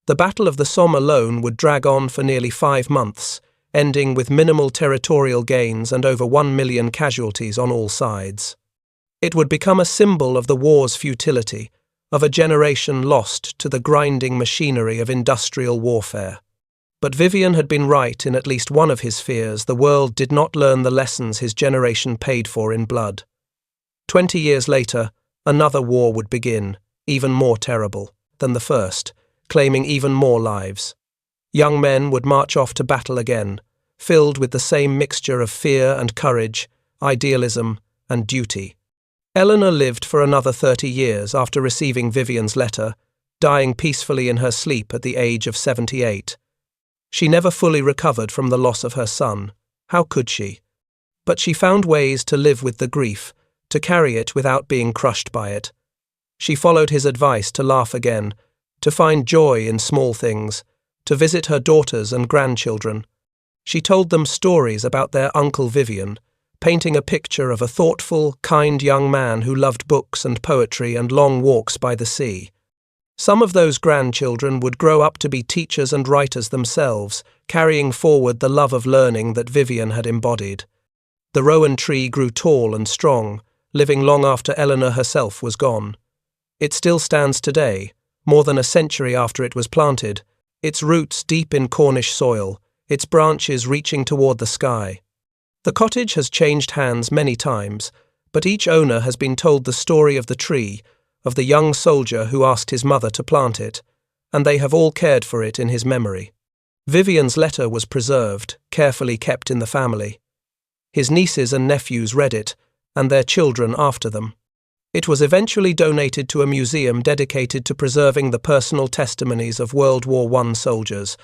The Battle of the Somme alone would drag on for nearly 5 months, ending with minimal territorial gains and over 1 million casualties on all sides. It would become a symbol of the war's futility, of a generation lost to the grinding machinery of industrial warfare. But Vivian had been right in at least one of his fears. The world did not learn the lessons his generation paid for in blood. 20 years later, another war would begin, even more terrible than the first, claiming even more lives. Young men would march off to battle again, filled with the same mixture of fear and courage, idealism and duty. Eleanor lived for another 30 years after receiving Vivian's letter, dying peacefully in her sleep at the age of 78. She never fully recovered from the loss of her son. How could she? But she found ways to live with the grief, to carry it without being crushed by it. She followed his advice to laugh again, to find joy in small things, to visit her daughters and grandchildren. She told them stories about their Uncle Vivian, painting a picture of a thoughtful, kind young man who loved books and poetry and long walks by the sea. Some of those grandchildren would grow up to be teachers and writers themselves, carrying forward the love of learning that Vivian had embodied. The rowan tree grew tall and strong, living long after Eleanor herself was gone. It still stands today, more than a century after it was planted, its roots deep in Cornish soil, its branches reaching toward the sky. The cottage has changed hands many times, but each owner has been told the story of the tree, of the young soldier who asked his mother to plant it, and they have all cared for it in his memory. Vivian's letter was preserved, carefully kept in the family. His nieces and nephews read it, and their children after them. It was eventually donated to a museum dedicated to preserving the personal testimonies of World War I soldiers,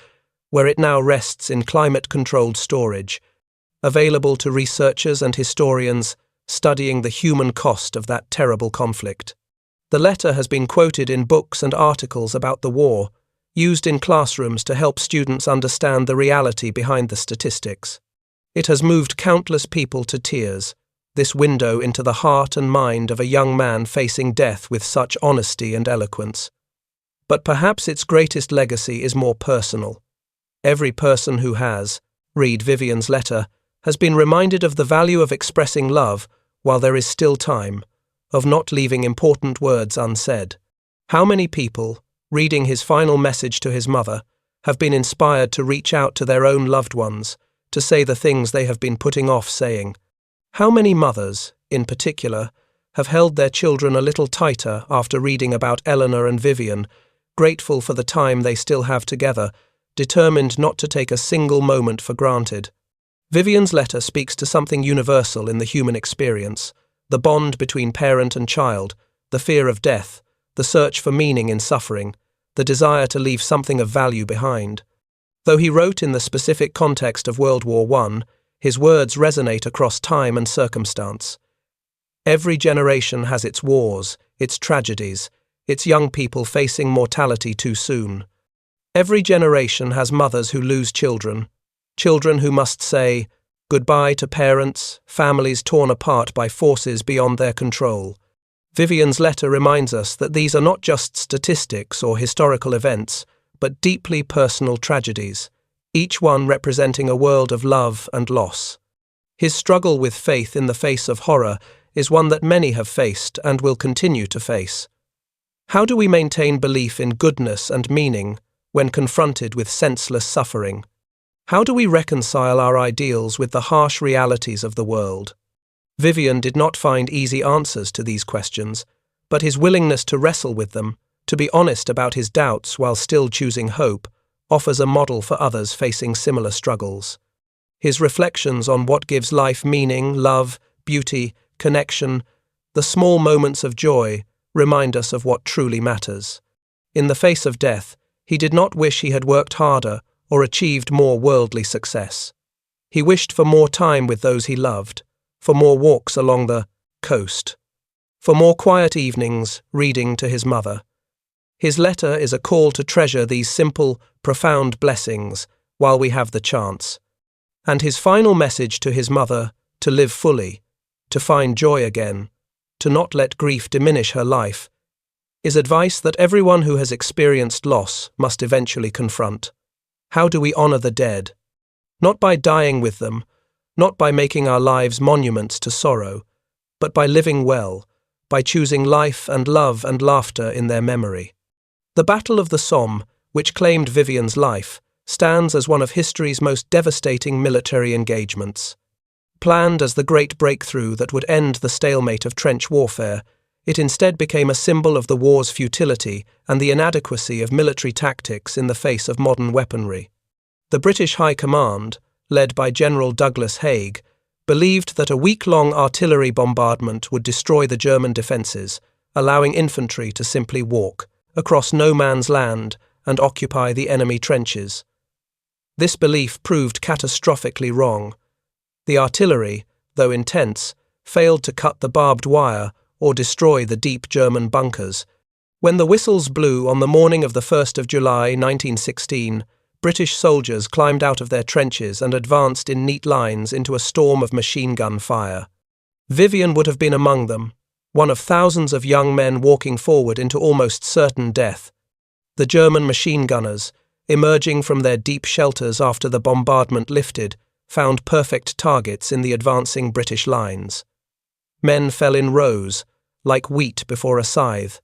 where it now rests in climate-controlled storage, available to researchers and historians studying the human cost of that terrible conflict. The letter has been quoted in books and articles about the war, used in classrooms to help students understand the reality behind the statistics. It has moved countless people to tears, this window into the heart and mind of a young man facing death with such honesty and eloquence. But perhaps its greatest legacy is more personal. Every person who has, read Vivian's letter, has been reminded of the value of expressing love while there is still time, of not leaving important words unsaid. How many people, reading his final message to his mother, have been inspired to reach out to their own loved ones, to say the things they have been putting off saying? How many mothers, in particular, have held their children a little tighter after reading about Eleanor and Vivian, grateful for the time they still have together, determined not to take a single moment for granted? Vivian's letter speaks to something universal in the human experience, the bond between parent and child, the fear of death, the search for meaning in suffering, the desire to leave something of value behind. Though he wrote in the specific context of World War I, his words resonate across time and circumstance. Every generation has its wars, its tragedies, its young people facing mortality too soon. Every generation has mothers who lose children, children who must say goodbye to parents, families torn apart by forces beyond their control. Vivian's letter reminds us that these are not just statistics or historical events, but deeply personal tragedies, each one representing a world of love and loss. His struggle with faith in the face of horror is one that many have faced and will continue to face. How do we maintain belief in goodness and meaning when confronted with senseless suffering? How do we reconcile our ideals with the harsh realities of the world? Vivian did not find easy answers to these questions, but his willingness to wrestle with them, to be honest about his doubts while still choosing hope, offers a model for others facing similar struggles. His reflections on what gives life meaning, love, beauty, connection, the small moments of joy, remind us of what truly matters. In the face of death, he did not wish he had worked harder or achieved more worldly success. He wished for more time with those he loved, for more walks along the coast, for more quiet evenings reading to his mother. His letter is a call to treasure these simple, profound blessings while we have the chance. And his final message to his mother, to live fully, to find joy again, to not let grief diminish her life, is advice that everyone who has experienced loss must eventually confront. How do we honor the dead? Not by dying with them, not by making our lives monuments to sorrow, but by living well, by choosing life and love and laughter in their memory. The Battle of the Somme, which claimed Vivian's life, stands as one of history's most devastating military engagements. Planned as the great breakthrough that would end the stalemate of trench warfare, it instead became a symbol of the war's futility and the inadequacy of military tactics in the face of modern weaponry. The British High Command, led by General Douglas Haig, believed that a week-long artillery bombardment would destroy the German defences, allowing infantry to simply walk across no man's land and occupy the enemy trenches. This belief proved catastrophically wrong. The artillery, though intense, failed to cut the barbed wire or destroy the deep German bunkers. When the whistles blew on the morning of the 1st of July 1916, British soldiers climbed out of their trenches and advanced in neat lines into a storm of machine gun fire. Vivian would have been among them, one of thousands of young men walking forward into almost certain death. The German machine gunners, emerging from their deep shelters after the bombardment lifted, found perfect targets in the advancing British lines. Men fell in rows, like wheat before a scythe.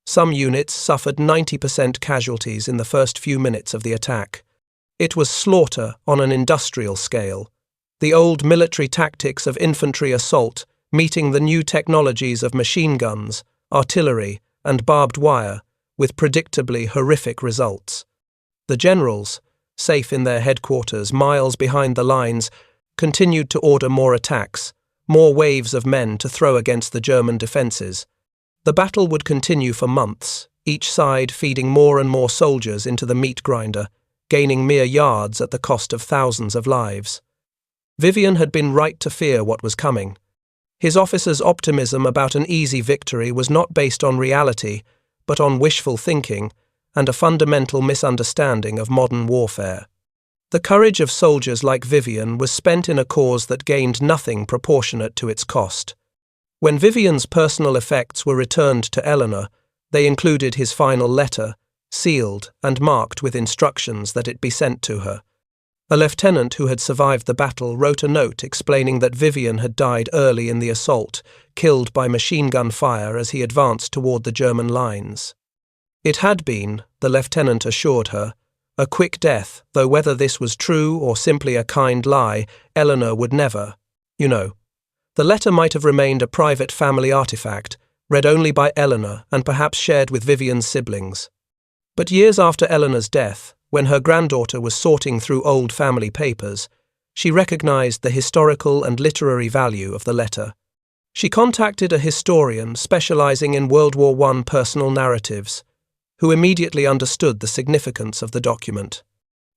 Some units suffered 90% casualties in the first few minutes of the attack. It was slaughter on an industrial scale. The old military tactics of infantry assault meeting the new technologies of machine guns, artillery, and barbed wire, with predictably horrific results. The generals, safe in their headquarters miles behind the lines, continued to order more attacks, more waves of men to throw against the German defences. The battle would continue for months, each side feeding more and more soldiers into the meat grinder, gaining mere yards at the cost of thousands of lives. Vivian had been right to fear what was coming. His officer's optimism about an easy victory was not based on reality, but on wishful thinking and a fundamental misunderstanding of modern warfare. The courage of soldiers like Vivian was spent in a cause that gained nothing proportionate to its cost. When Vivian's personal effects were returned to Eleanor, they included his final letter, sealed and marked with instructions that it be sent to her. A lieutenant who had survived the battle wrote a note explaining that Vivian had died early in the assault, killed by machine gun fire as he advanced toward the German lines. It had been, the lieutenant assured her, a quick death, though whether this was true or simply a kind lie, Eleanor would never, The letter might have remained a private family artifact, read only by Eleanor and perhaps shared with Vivian's siblings. But years after Eleanor's death, when her granddaughter was sorting through old family papers, she recognized the historical and literary value of the letter. She contacted a historian specializing in World War I personal narratives, who immediately understood the significance of the document.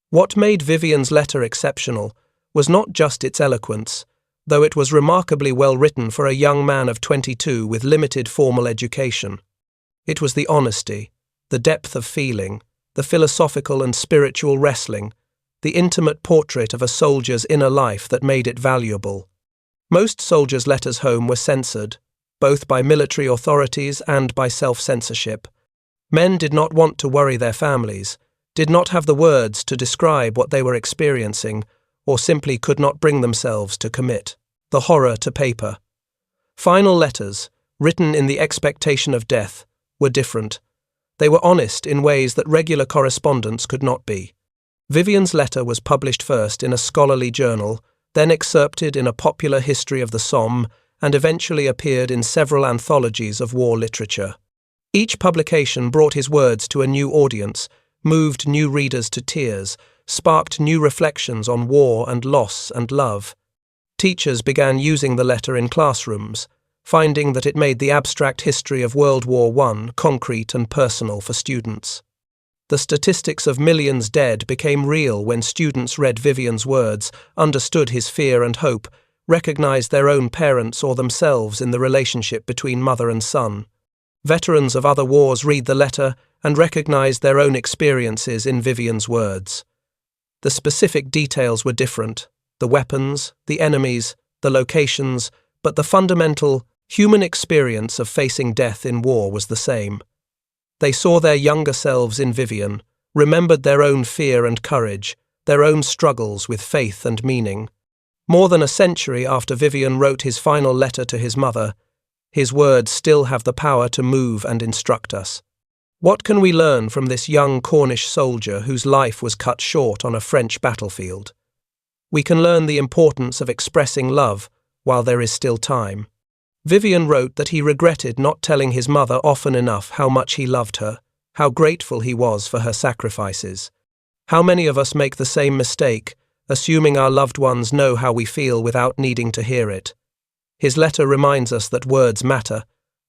What made Vivian's letter exceptional was not just its eloquence, though it was remarkably well written for a young man of 22 with limited formal education. It was the honesty, the depth of feeling, the philosophical and spiritual wrestling, the intimate portrait of a soldier's inner life that made it valuable. Most soldiers' letters home were censored, both by military authorities and by self-censorship. Men did not want to worry their families, did not have the words to describe what they were experiencing, or simply could not bring themselves to commit the horror to paper. Final letters, written in the expectation of death, were different. They were honest in ways that regular correspondence could not be. Vivian's letter was published first in a scholarly journal, then excerpted in a popular history of the Somme, and eventually appeared in several anthologies of war literature. Each publication brought his words to a new audience, moved new readers to tears, sparked new reflections on war and loss and love. Teachers began using the letter in classrooms, finding that it made the abstract history of World War I concrete and personal for students. The statistics of millions dead became real when students read Vivian's words, understood his fear and hope, recognized their own parents or themselves in the relationship between mother and son. Veterans of other wars read the letter and recognized their own experiences in Vivian's words. The specific details were different, the weapons, the enemies, the locations, but the fundamental, human experience of facing death in war was the same. They saw their younger selves in Vivian, remembered their own fear and courage, their own struggles with faith and meaning. More than a century after Vivian wrote his final letter to his mother, his words still have the power to move and instruct us. What can we learn from this young Cornish soldier whose life was cut short on a French battlefield? We can learn the importance of expressing love while there is still time. Vivian wrote that he regretted not telling his mother often enough how much he loved her, how grateful he was for her sacrifices. How many of us make the same mistake, assuming our loved ones know how we feel without needing to hear it? His letter reminds us that words matter,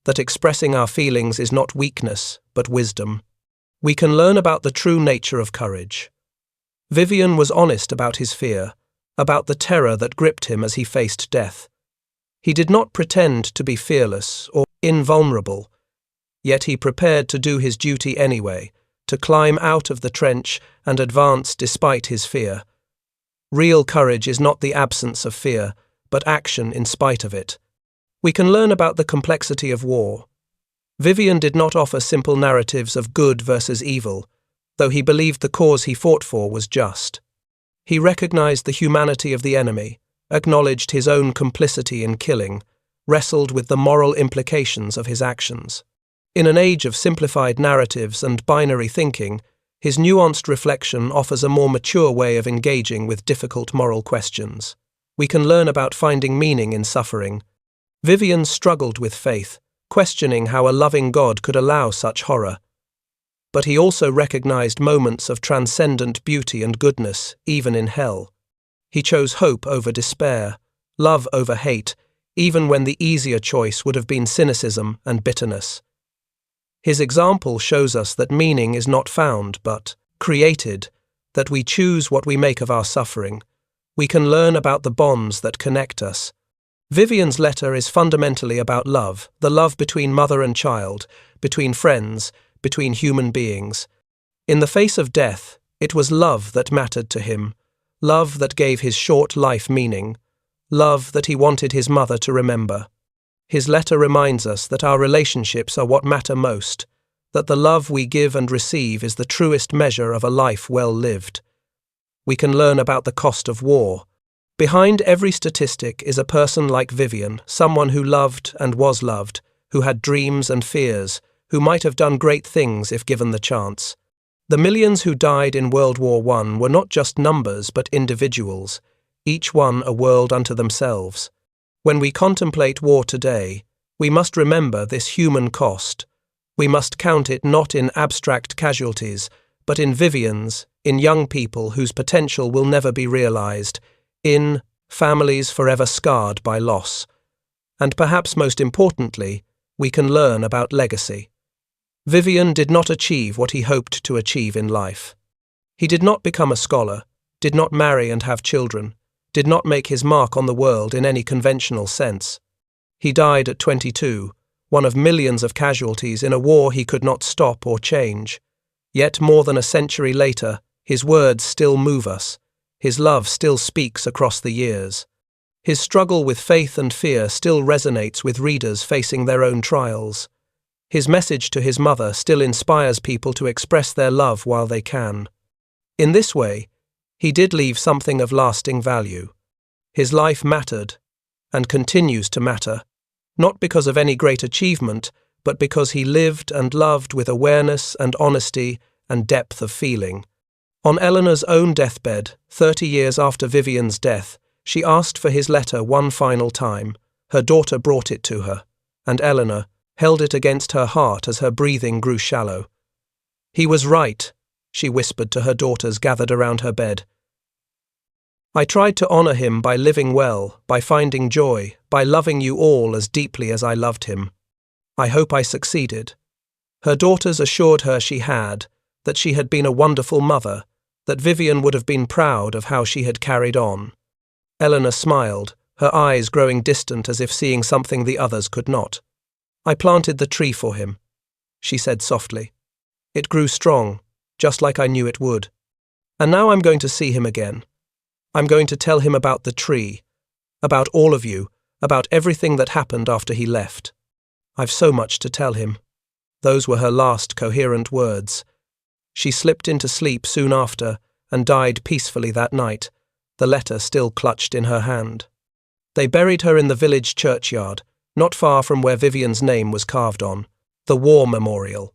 that expressing our feelings is not weakness, but wisdom. We can learn about the true nature of courage. Vivian was honest about his fear, about the terror that gripped him as he faced death. He did not pretend to be fearless or invulnerable, yet he prepared to do his duty anyway, to climb out of the trench and advance despite his fear. Real courage is not the absence of fear, but action in spite of it. We can learn about the complexity of war. Vivian did not offer simple narratives of good versus evil, though he believed the cause he fought for was just. He recognized the humanity of the enemy, acknowledged his own complicity in killing, wrestled with the moral implications of his actions. In an age of simplified narratives and binary thinking, his nuanced reflection offers a more mature way of engaging with difficult moral questions. We can learn about finding meaning in suffering. Vivian struggled with faith, questioning how a loving God could allow such horror. But he also recognized moments of transcendent beauty and goodness, even in hell. He chose hope over despair, love over hate, even when the easier choice would have been cynicism and bitterness. His example shows us that meaning is not found, but created, that we choose what we make of our suffering. We can learn about the bonds that connect us. Vivian's letter is fundamentally about love, the love between mother and child, between friends, between human beings. In the face of death, it was love that mattered to him, love that gave his short life meaning, love that he wanted his mother to remember. His letter reminds us that our relationships are what matter most, that the love we give and receive is the truest measure of a life well lived. We can learn about the cost of war. Behind every statistic is a person like Vivian, someone who loved and was loved, who had dreams and fears, who might have done great things if given the chance. The millions who died in World War I were not just numbers but individuals, each one a world unto themselves. When we contemplate war today, we must remember this human cost. We must count it not in abstract casualties, but in Vivians, in young people whose potential will never be realized, in families forever scarred by loss. And perhaps most importantly, we can learn about legacy. Vivian did not achieve what he hoped to achieve in life. He did not become a scholar, did not marry and have children, did not make his mark on the world in any conventional sense. He died at 22, one of millions of casualties in a war he could not stop or change. Yet more than a century later, his words still move us. His love still speaks across the years. His struggle with faith and fear still resonates with readers facing their own trials. His message to his mother still inspires people to express their love while they can. In this way, he did leave something of lasting value. His life mattered, and continues to matter, not because of any great achievement, but because he lived and loved with awareness and honesty and depth of feeling. On Eleanor's own deathbed, 30 years after Vivian's death, she asked for his letter one final time. Her daughter brought it to her, and Eleanor held it against her heart as her breathing grew shallow. "He was right," she whispered to her daughters gathered around her bed. "I tried to honor him by living well, by finding joy, by loving you all as deeply as I loved him. I hope I succeeded." Her daughters assured her she had, that she had been a wonderful mother, that Vivian would have been proud of how she had carried on. Eleanor smiled, her eyes growing distant as if seeing something the others could not. "I planted the tree for him," she said softly. "It grew strong, just like I knew it would. And now I'm going to see him again. I'm going to tell him about the tree, about all of you, about everything that happened after he left. I've so much to tell him." Those were her last coherent words. She slipped into sleep soon after and died peacefully that night, the letter still clutched in her hand. They buried her in the village churchyard, not far from where Vivian's name was carved on, the War Memorial.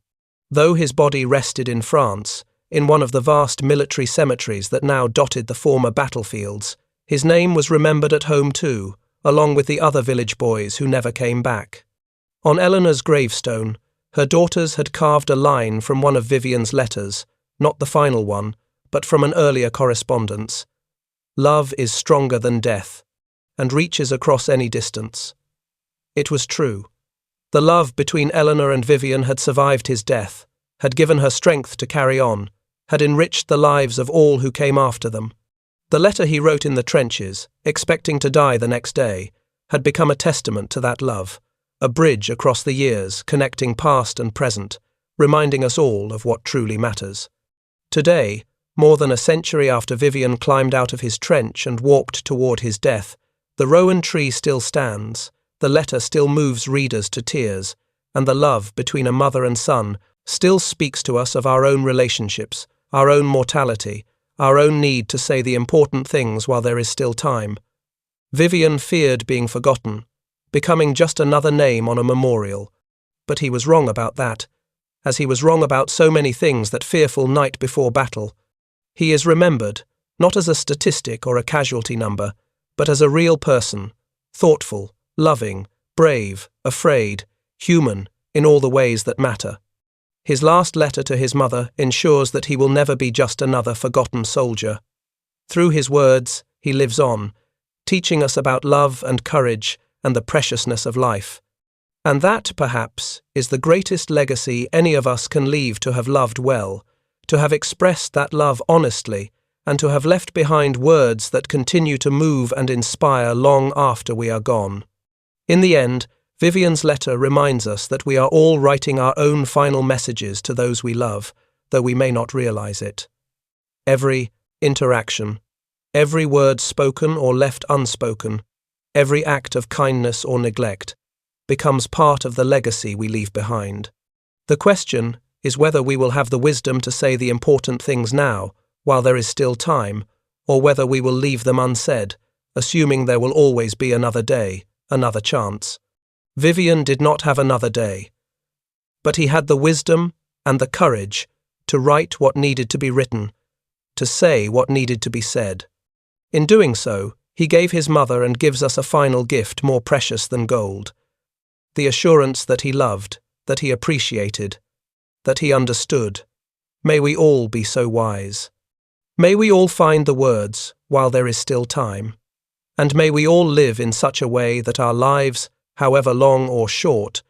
Though his body rested in France, in one of the vast military cemeteries that now dotted the former battlefields, his name was remembered at home too, along with the other village boys who never came back. On Eleanor's gravestone, her daughters had carved a line from one of Vivian's letters, not the final one, but from an earlier correspondence. "Love is stronger than death, and reaches across any distance." It was true. The love between Eleanor and Vivian had survived his death, had given her strength to carry on, had enriched the lives of all who came after them. The letter he wrote in the trenches, expecting to die the next day, had become a testament to that love, a bridge across the years connecting past and present, reminding us all of what truly matters. Today, more than a century after Vivian climbed out of his trench and walked toward his death, the rowan tree still stands, the letter still moves readers to tears, and the love between a mother and son still speaks to us of our own relationships, our own mortality, our own need to say the important things while there is still time. Vivian feared being forgotten, becoming just another name on a memorial. But he was wrong about that, as he was wrong about so many things that fearful night before battle. He is remembered, not as a statistic or a casualty number, but as a real person, thoughtful, loving, brave, afraid, human, in all the ways that matter. His last letter to his mother ensures that he will never be just another forgotten soldier. Through his words, he lives on, teaching us about love and courage and the preciousness of life. And that, perhaps, is the greatest legacy any of us can leave: to have loved well, to have expressed that love honestly, and to have left behind words that continue to move and inspire long after we are gone. In the end, Vivian's letter reminds us that we are all writing our own final messages to those we love, though we may not realize it. Every interaction, every word spoken or left unspoken, every act of kindness or neglect, becomes part of the legacy we leave behind. The question is whether we will have the wisdom to say the important things now, while there is still time, or whether we will leave them unsaid, assuming there will always be another day, another chance. Vivian did not have another day, but he had the wisdom and the courage to write what needed to be written, to say what needed to be said. In doing so, he gave his mother and gives us a final gift more precious than gold: the assurance that he loved, that he appreciated, that he understood. May we all be so wise. May we all find the words while there is still time. And may we all live in such a way that our lives, however long or short,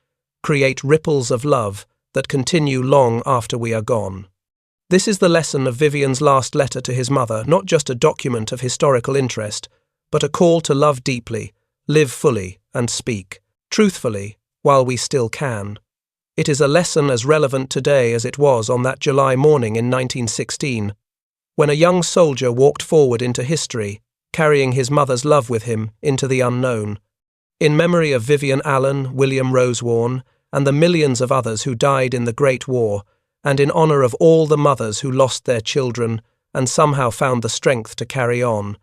create ripples of love that continue long after we are gone. This is the lesson of Vivian's last letter to his mother, not just a document of historical interest, but a call to love deeply, live fully, and speak truthfully while we still can. It is a lesson as relevant today as it was on that July morning in 1916, when a young soldier walked forward into history, carrying his mother's love with him into the unknown. In memory of Vivian Allen, William Rosewarne, and the millions of others who died in the Great War, and in honor of all the mothers who lost their children and somehow found the strength to carry on,